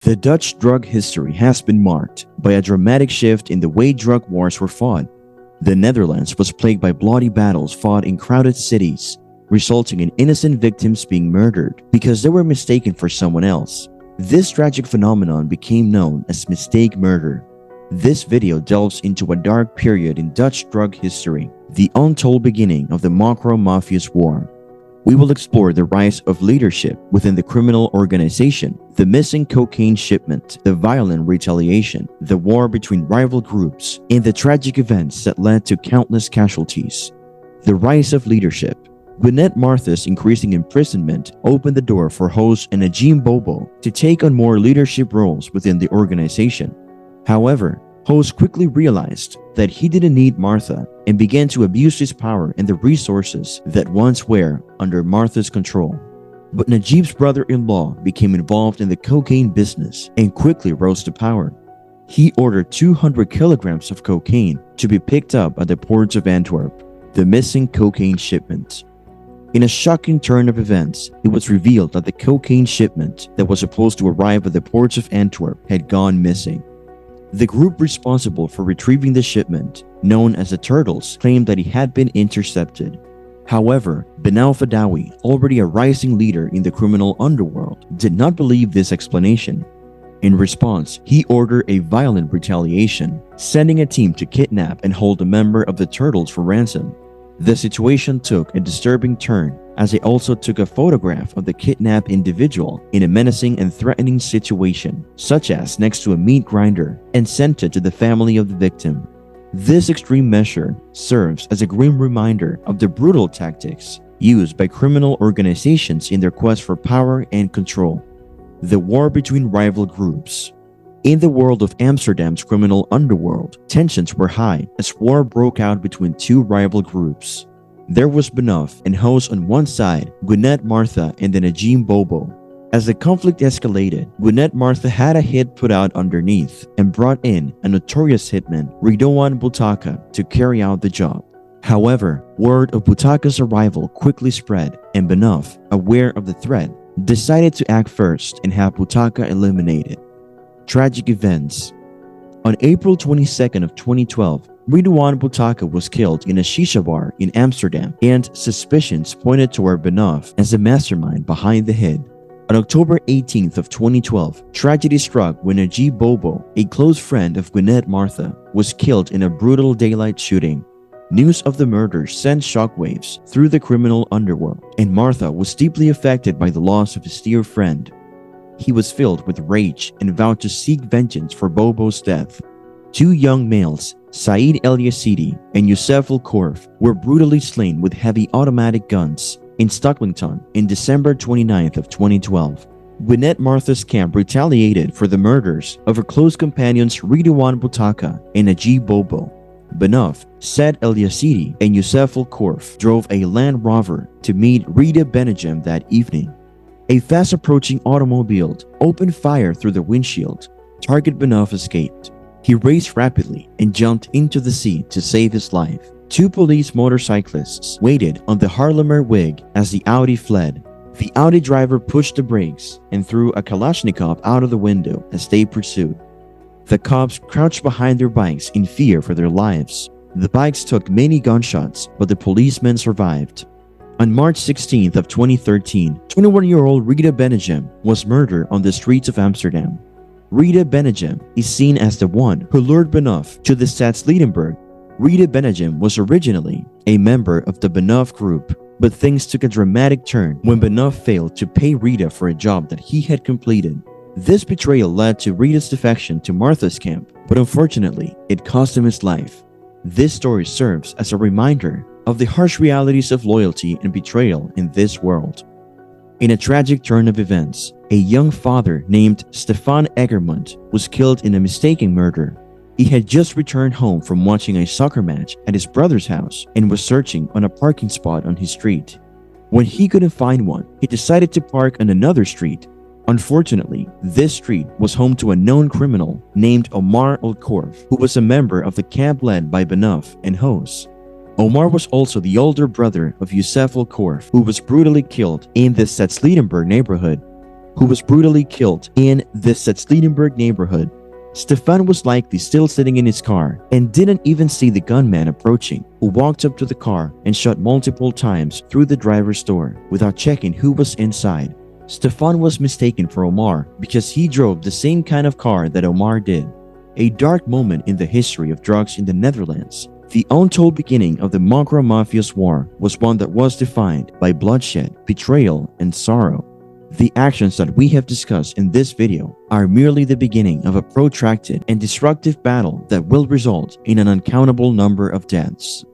The Dutch drug history has been marked by a dramatic shift in the way drug wars were fought. The Netherlands was plagued by bloody battles fought in crowded cities, resulting in innocent victims being murdered because they were mistaken for someone else. This tragic phenomenon became known as mistake murder. This video delves into a dark period in Dutch drug history, the untold beginning of the Mocro Maffia's war. We will explore the rise of leadership within the criminal organization, the missing cocaine shipment, the violent retaliation, the war between rival groups, and the tragic events that led to countless casualties. The rise of leadership. Gwinnett Martha's increasing imprisonment opened the door for host and Najim Bobo to take on more leadership roles within the organization. However, Host quickly realized that he didn't need Martha and began to abuse his power and the resources that once were under Martha's control. But Najib's brother-in-law became involved in the cocaine business and quickly rose to power. He ordered 200 kilograms of cocaine to be picked up at the ports of Antwerp, the missing cocaine shipment. In a shocking turn of events, it was revealed that the cocaine shipment that was supposed to arrive at the ports of Antwerp had gone missing. The group responsible for retrieving the shipment, known as the Turtles, claimed that it had been intercepted. However, Benal Fadawi, already a rising leader in the criminal underworld, did not believe this explanation. In response, he ordered a violent retaliation, sending a team to kidnap and hold a member of the Turtles for ransom. The situation took a disturbing turn as they also took a photograph of the kidnapped individual in a menacing and threatening situation, such as next to a meat grinder, and sent it to the family of the victim. This extreme measure serves as a grim reminder of the brutal tactics used by criminal organizations in their quest for power and control. The war between rival groups. In the world of Amsterdam's criminal underworld, tensions were high as war broke out between two rival groups. There was Benaf and Hoos on one side, Gwinnett Martha and the Najim Bobo. As the conflict escalated, Gwinnett Martha had a hit put out underneath and brought in a notorious hitman, Ridwan Butaka, to carry out the job. However, word of Butaka's arrival quickly spread, and Benaf, aware of the threat, decided to act first and have Butaka eliminated. Tragic events. On April 22nd of 2012, Ridwan Butaka was killed in a shisha bar in Amsterdam, and suspicions pointed toward Benaf as the mastermind behind the hit. On October 18th of 2012, tragedy struck when Najib Bobo, a close friend of Gwinnett Martha, was killed in a brutal daylight shooting. News of the murder sent shockwaves through the criminal underworld, and Martha was deeply affected by the loss of his dear friend. He was filled with rage and vowed to seek vengeance for Bobo's death. Two young males, Saeed El Yazidi and Youssef El Korf, were brutally slain with heavy automatic guns in Stocklington in December 29th of 2012. Gwinnett Martha's camp retaliated for the murders of her close companions Ridwan Butaka and Najib Bobo. Benaf, Said El Yazidi, and Youssef El Korf drove a Land Rover to meet Rida Benajam that evening. A fast-approaching automobile opened fire through the windshield. Target Benaf escaped. He raced rapidly and jumped into the sea to save his life. Two police motorcyclists waited on the Haarlemmer Wig as the Audi fled. The Audi driver pushed the brakes and threw a Kalashnikov out of the window as they pursued. The cops crouched behind their bikes in fear for their lives. The bikes took many gunshots, but the policemen survived. On March 16th of 2013, 21-year-old Rida Benajam was murdered on the streets of Amsterdam. Rida Benajam is seen as the one who lured Benaf to the Stadsledenburg. Rida Benajam was originally a member of the Benaf group, but things took a dramatic turn when Benaf failed to pay Rida for a job that he had completed. This betrayal led to Rida's defection to Martha's camp, but unfortunately, it cost him his life. This story serves as a reminder of the harsh realities of loyalty and betrayal in this world. In a tragic turn of events, a young father named Stefan Egermund was killed in a mistaken murder. He had just returned home from watching a soccer match at his brother's house and was searching on a parking spot on his street. When he couldn't find one, he decided to park on another street. Unfortunately, this street was home to a known criminal named Omar El Korf, who was a member of the camp led by Benaf and Hoos. Omar was also the older brother of Youssef El Korf, who was brutally killed in the Stadsledenburg neighborhood. who was brutally killed in the Stedenberg neighborhood. Stefan was likely still sitting in his car and didn't even see the gunman approaching, who walked up to the car and shot multiple times through the driver's door without checking who was inside. Stefan was mistaken for Omar because he drove the same kind of car that Omar did. A dark moment in the history of drugs in the Netherlands. The untold beginning of the Mocro Maffia's war was one that was defined by bloodshed, betrayal, and sorrow. The actions that we have discussed in this video are merely the beginning of a protracted and destructive battle that will result in an uncountable number of deaths.